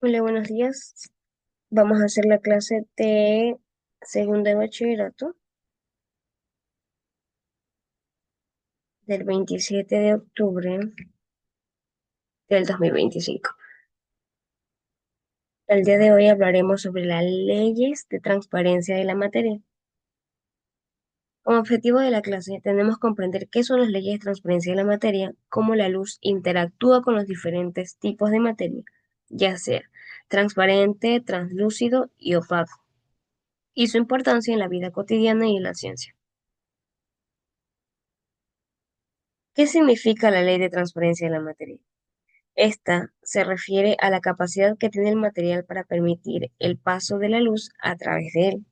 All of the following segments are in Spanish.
Hola, buenos días. Vamos a hacer la clase de segundo de bachillerato del 27 de octubre del 2025. El día de hoy hablaremos sobre las leyes de transparencia de la materia. Como objetivo de la clase, tenemos que comprender qué son las leyes de transparencia de la materia, cómo la luz interactúa con los diferentes tipos de materia, ya sea transparente, translúcido y opaco, y su importancia en la vida cotidiana y en la ciencia. ¿Qué significa la ley de transparencia de la materia? Esta se refiere a la capacidad que tiene el material para permitir el paso de la luz a través de él.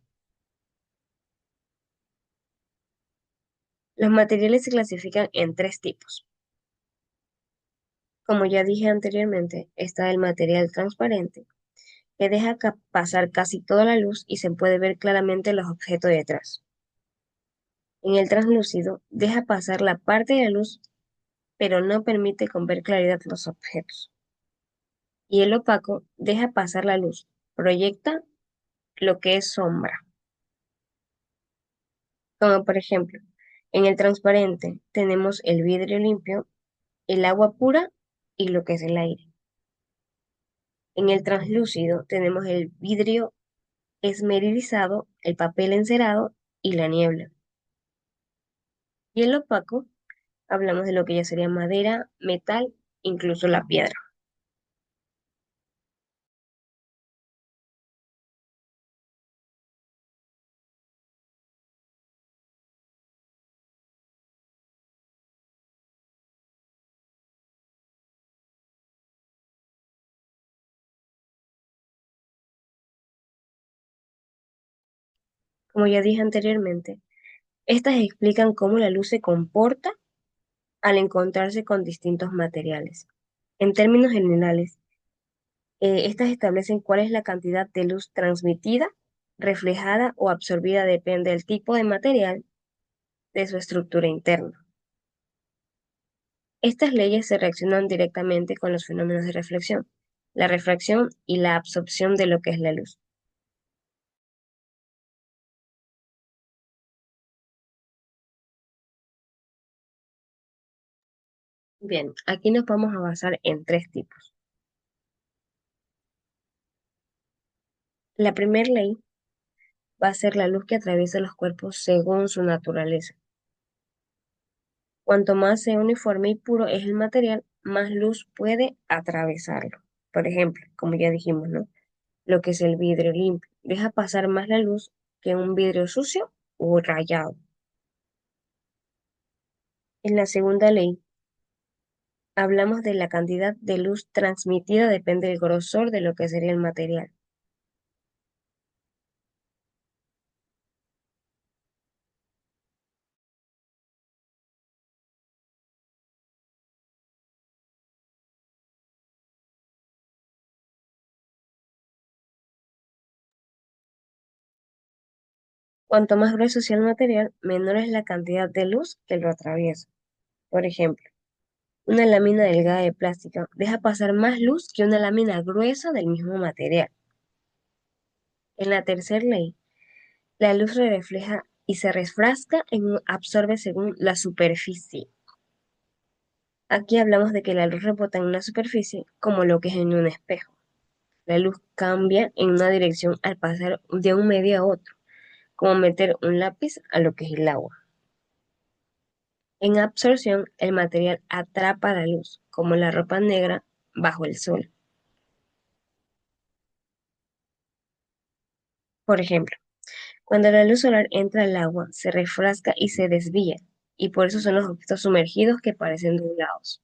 Los materiales se clasifican en tres tipos. Como ya dije anteriormente, está el material transparente, que deja pasar casi toda la luz y se puede ver claramente los objetos detrás. En el translúcido, deja pasar la parte de la luz, pero no permite con ver claridad los objetos. Y el opaco deja pasar la luz, proyecta lo que es sombra. Como por ejemplo, en el transparente tenemos el vidrio limpio, el agua pura y lo que es el aire. En el translúcido tenemos el vidrio esmerilizado, el papel encerado y la niebla. Y el opaco, hablamos de lo que ya sería madera, metal, incluso la piedra. Como ya dije anteriormente, estas explican cómo la luz se comporta al encontrarse con distintos materiales. En términos generales, estas establecen cuál es la cantidad de luz transmitida, reflejada o absorbida, depende del tipo de material, de su estructura interna. Estas leyes se reaccionan directamente con los fenómenos de reflexión, la refracción y la absorción de lo que es la luz. Bien, aquí nos vamos a basar en tres tipos. La primera ley va a ser la luz que atraviesa los cuerpos según su naturaleza. Cuanto más sea uniforme y puro es el material, más luz puede atravesarlo. Por ejemplo, como ya dijimos, ¿no? Lo que es el vidrio limpio. Deja pasar más la luz que un vidrio sucio o rayado. En la segunda ley, hablamos de la cantidad de luz transmitida depende del grosor de lo que sería el material. Cuanto más grueso sea el material, menor es la cantidad de luz que lo atraviesa. Por ejemplo, una lámina delgada de plástico deja pasar más luz que una lámina gruesa del mismo material. En la tercera ley, la luz se refleja y se refrasca en absorbe según la superficie. Aquí hablamos de que la luz rebota en una superficie como lo que es en un espejo. La luz cambia en una dirección al pasar de un medio a otro, como meter un lápiz a lo que es el agua. En absorción, el material atrapa la luz, como la ropa negra bajo el sol. Por ejemplo, cuando la luz solar entra al agua, se refrasca y se desvía, y por eso son los objetos sumergidos que parecen nublados.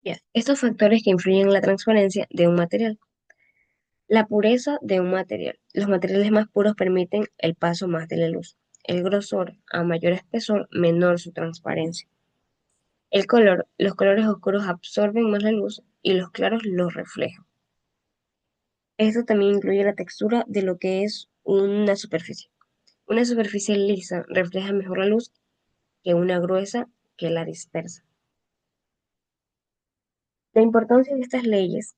Ya, estos factores que influyen en la transparencia de un material. La pureza de un material. Los materiales más puros permiten el paso más de la luz. El grosor, a mayor espesor, menor su transparencia. El color. Los colores oscuros absorben más la luz y los claros los reflejan. Esto también incluye la textura de lo que es una superficie. Una superficie lisa refleja mejor la luz que una gruesa que la dispersa. La importancia de estas leyes.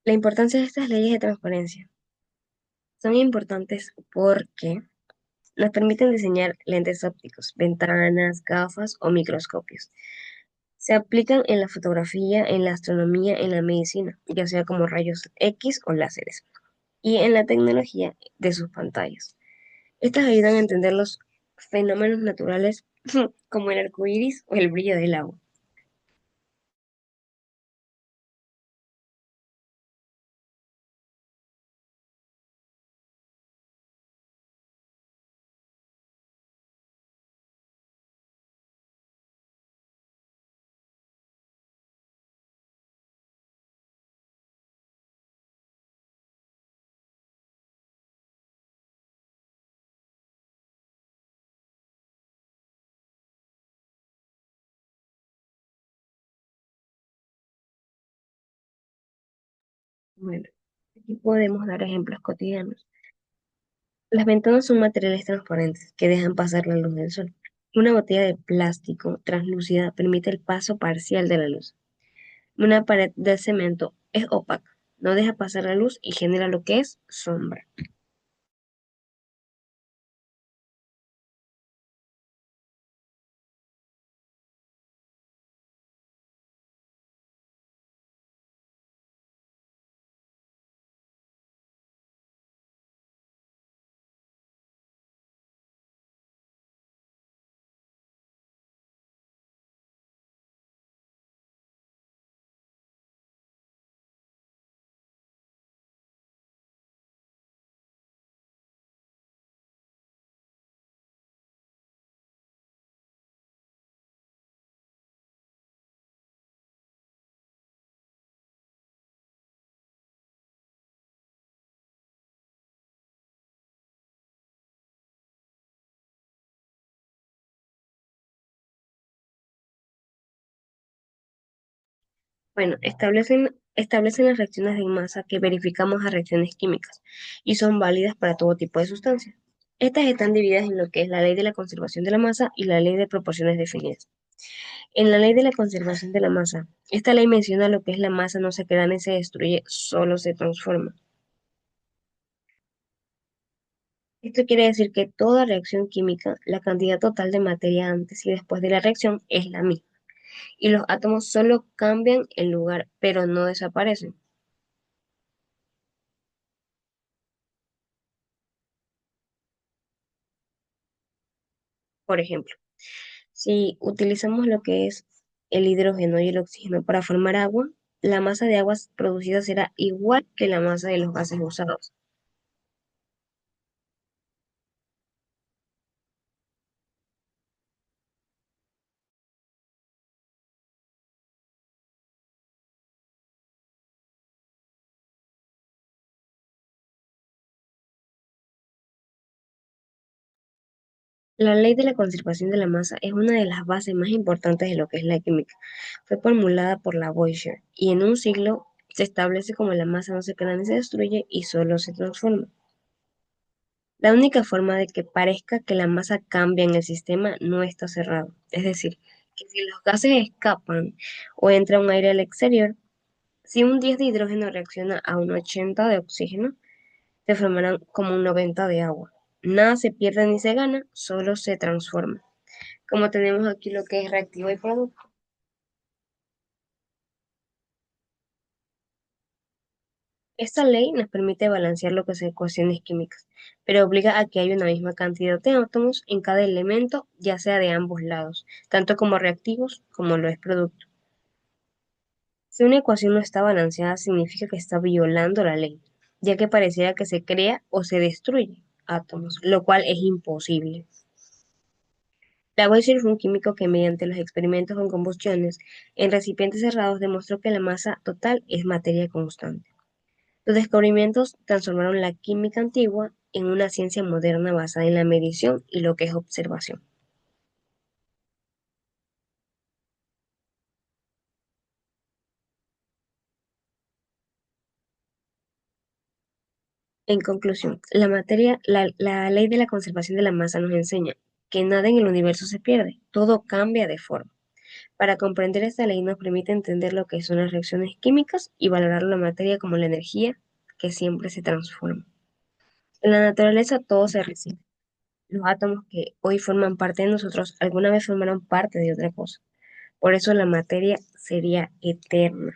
La importancia de estas leyes de transparencia son importantes porque nos permiten diseñar lentes ópticos, ventanas, gafas o microscopios. Se aplican en la fotografía, en la astronomía, en la medicina, ya sea como rayos X o láseres, y en la tecnología de sus pantallas. Estas ayudan a entender los fenómenos naturales como el arco iris o el brillo del agua. Bueno, aquí podemos dar ejemplos cotidianos. Las ventanas son materiales transparentes que dejan pasar la luz del sol. Una botella de plástico translúcida permite el paso parcial de la luz. Una pared de cemento es opaca, no deja pasar la luz y genera lo que es sombra. Bueno, establecen las reacciones de masa que verificamos a reacciones químicas y son válidas para todo tipo de sustancias. Estas están divididas en lo que es la ley de la conservación de la masa y la ley de proporciones definidas. En la ley de la conservación de la masa, esta ley menciona lo que es la masa no se crea ni se destruye, solo se transforma. Esto quiere decir que toda reacción química, la cantidad total de materia antes y después de la reacción es la misma, y los átomos solo cambian el lugar, pero no desaparecen. Por ejemplo, si utilizamos lo que es el hidrógeno y el oxígeno para formar agua, la masa de agua producida será igual que la masa de los gases usados. La ley de la conservación de la masa es una de las bases más importantes de lo que es la química. Fue formulada por Lavoisier y en un siglo se establece como la masa no se crea ni se destruye y solo se transforma. La única forma de que parezca que la masa cambia en el sistema no está cerrado. Es decir, que si los gases escapan o entra un aire al exterior, si un 10 de hidrógeno reacciona a un 80 de oxígeno, se formarán como un 90 de agua. Nada se pierde ni se gana, solo se transforma. Como tenemos aquí lo que es reactivo y producto. Esta ley nos permite balancear lo que son ecuaciones químicas, pero obliga a que haya una misma cantidad de átomos en cada elemento, ya sea de ambos lados, tanto como reactivos como lo es producto. Si una ecuación no está balanceada, significa que está violando la ley, ya que pareciera que se crea o se destruye átomos, lo cual es imposible. Lavoisier fue un químico que mediante los experimentos con combustiones en recipientes cerrados demostró que la masa total es materia constante. Sus descubrimientos transformaron la química antigua en una ciencia moderna basada en la medición y lo que es observación. En conclusión, la ley de la conservación de la masa nos enseña que nada en el universo se pierde, todo cambia de forma. Para comprender esta ley nos permite entender lo que son las reacciones químicas y valorar la materia como la energía que siempre se transforma. En la naturaleza todo se recicla. Los átomos que hoy forman parte de nosotros alguna vez formaron parte de otra cosa. Por eso la materia sería eterna.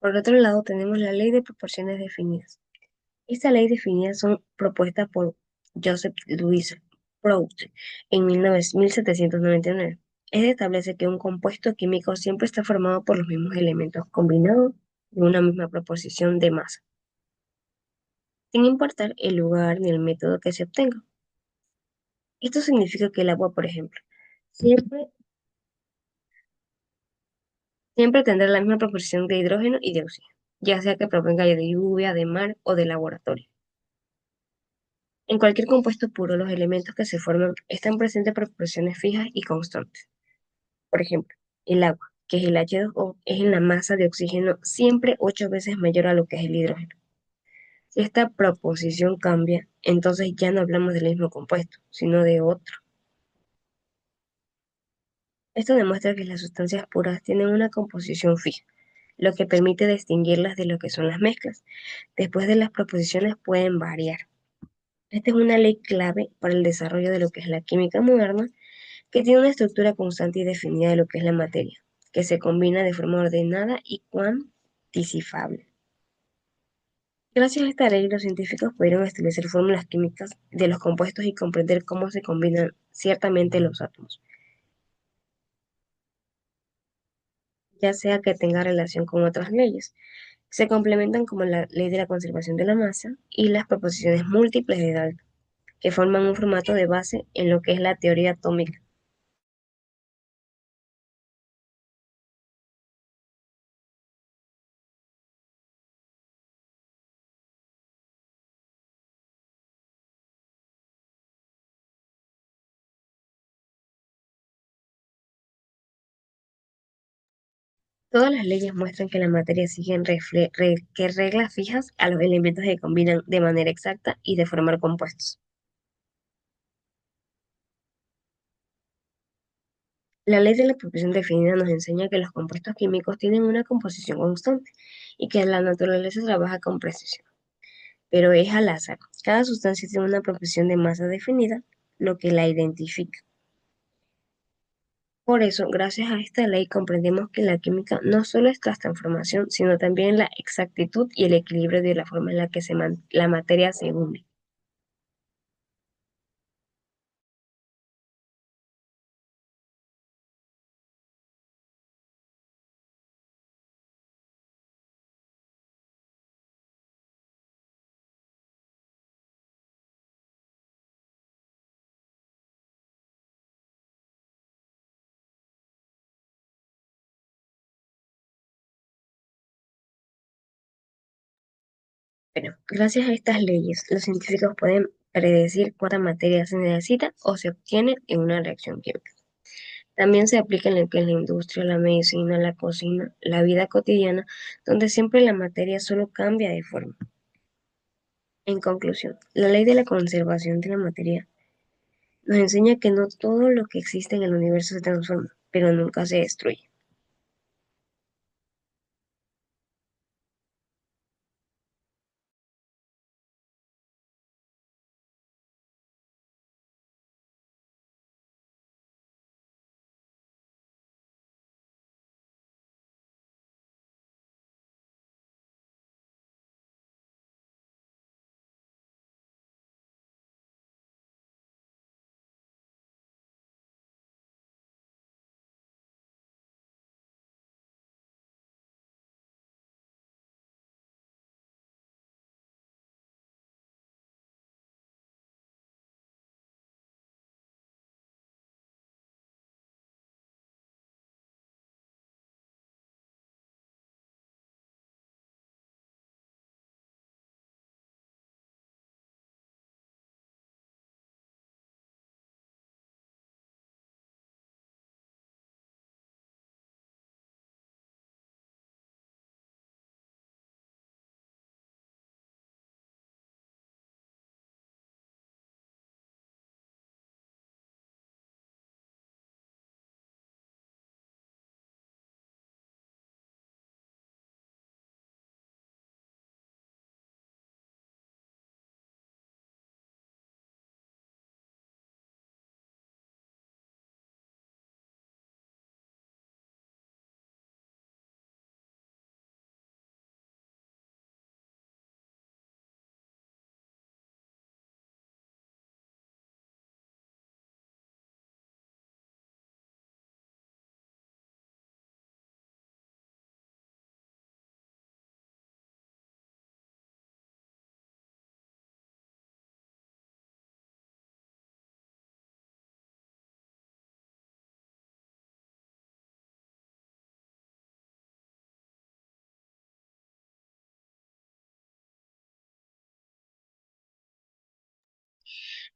Por otro lado, tenemos la ley de proporciones definidas. Esta ley definida son propuestas por Joseph Louis Proust en 1799. Esta establece que un compuesto químico siempre está formado por los mismos elementos combinados en una misma proporción de masa, sin importar el lugar ni el método que se obtenga. Esto significa que el agua, por ejemplo, siempre, siempre tendrá la misma proporción de hidrógeno y de oxígeno, ya sea que provenga de lluvia, de mar o de laboratorio. En cualquier compuesto puro, los elementos que se forman están presentes en proporciones fijas y constantes. Por ejemplo, el agua, que es el H2O, es en la masa de oxígeno siempre 8 veces mayor a lo que es el hidrógeno. Si esta proposición cambia, entonces ya no hablamos del mismo compuesto, sino de otro. Esto demuestra que las sustancias puras tienen una composición fija, lo que permite distinguirlas de lo que son las mezclas. Después de las proposiciones pueden variar. Esta es una ley clave para el desarrollo de lo que es la química moderna, que tiene una estructura constante y definida de lo que es la materia, que se combina de forma ordenada y cuantificable. Gracias a esta ley, los científicos pudieron establecer fórmulas químicas de los compuestos y comprender cómo se combinan ciertamente los átomos, ya sea que tenga relación con otras leyes. Se complementan como la ley de la conservación de la masa y las proposiciones múltiples de Dalton, que forman un formato de base en lo que es la teoría atómica. Todas las leyes muestran que la materia sigue que reglas fijas a los elementos que combinan de manera exacta y de formar compuestos. La ley de la proporción definida nos enseña que los compuestos químicos tienen una composición constante y que la naturaleza trabaja con precisión, pero es al azar. Cada sustancia tiene una proporción de masa definida, lo que la identifica. Por eso, gracias a esta ley, comprendemos que la química no solo es la transformación, sino también la exactitud y el equilibrio de la forma en la que la materia se une. Bueno, gracias a estas leyes, los científicos pueden predecir cuánta materia se necesita o se obtiene en una reacción química. También se aplica en lo que es la industria, la medicina, la cocina, la vida cotidiana, donde siempre la materia solo cambia de forma. En conclusión, la ley de la conservación de la materia nos enseña que no todo lo que existe en el universo se transforma, pero nunca se destruye.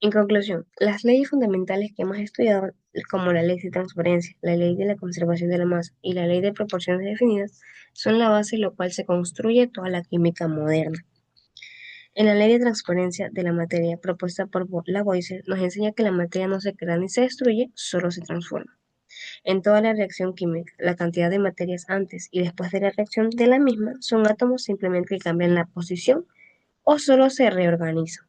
En conclusión, las leyes fundamentales que hemos estudiado, como la ley de transparencia, la ley de la conservación de la masa y la ley de proporciones definidas, son la base en la cual se construye toda la química moderna. En la ley de transparencia de la materia propuesta por Lavoisier nos enseña que la materia no se crea ni se destruye, solo se transforma. En toda la reacción química, la cantidad de materias antes y después de la reacción de la misma son átomos simplemente que cambian la posición o solo se reorganizan.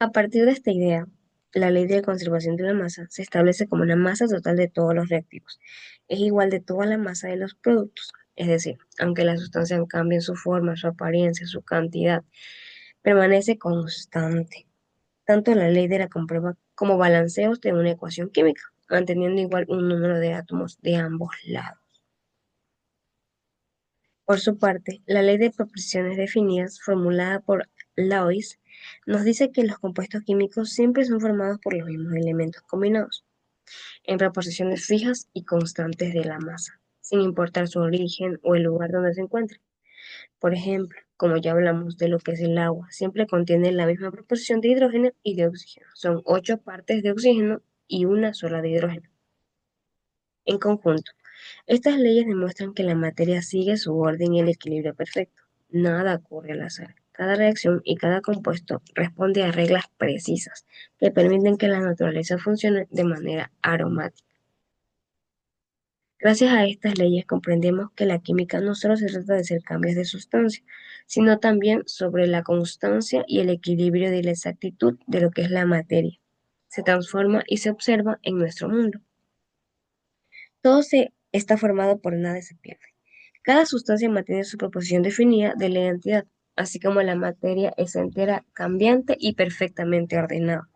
A partir de esta idea, la ley de conservación de la masa se establece como la masa total de todos los reactivos. Es igual de toda la masa de los productos. Es decir, aunque la sustancia cambie su forma, su apariencia, su cantidad, permanece constante. Tanto la ley de la comprueba como balanceos de una ecuación química, manteniendo igual un número de átomos de ambos lados. Por su parte, la ley de proporciones definidas, formulada por Lewis, nos dice que los compuestos químicos siempre son formados por los mismos elementos combinados, en proporciones fijas y constantes de la masa, sin importar su origen o el lugar donde se encuentre. Por ejemplo, como ya hablamos de lo que es el agua, siempre contiene la misma proporción de hidrógeno y de oxígeno. Son 8 partes de oxígeno y una sola de hidrógeno. En conjunto, estas leyes demuestran que la materia sigue su orden y el equilibrio perfecto. Nada ocurre al azar. Cada reacción y cada compuesto responde a reglas precisas que permiten que la naturaleza funcione de manera aromática. Gracias a estas leyes comprendemos que la química no solo se trata de hacer cambios de sustancia, sino también sobre la constancia y el equilibrio de la exactitud de lo que es la materia. Se transforma y se observa en nuestro mundo. Todo se está formado por nada y se pierde. Cada sustancia mantiene su proporción definida de la identidad, así como la materia es entera, cambiante y perfectamente ordenada.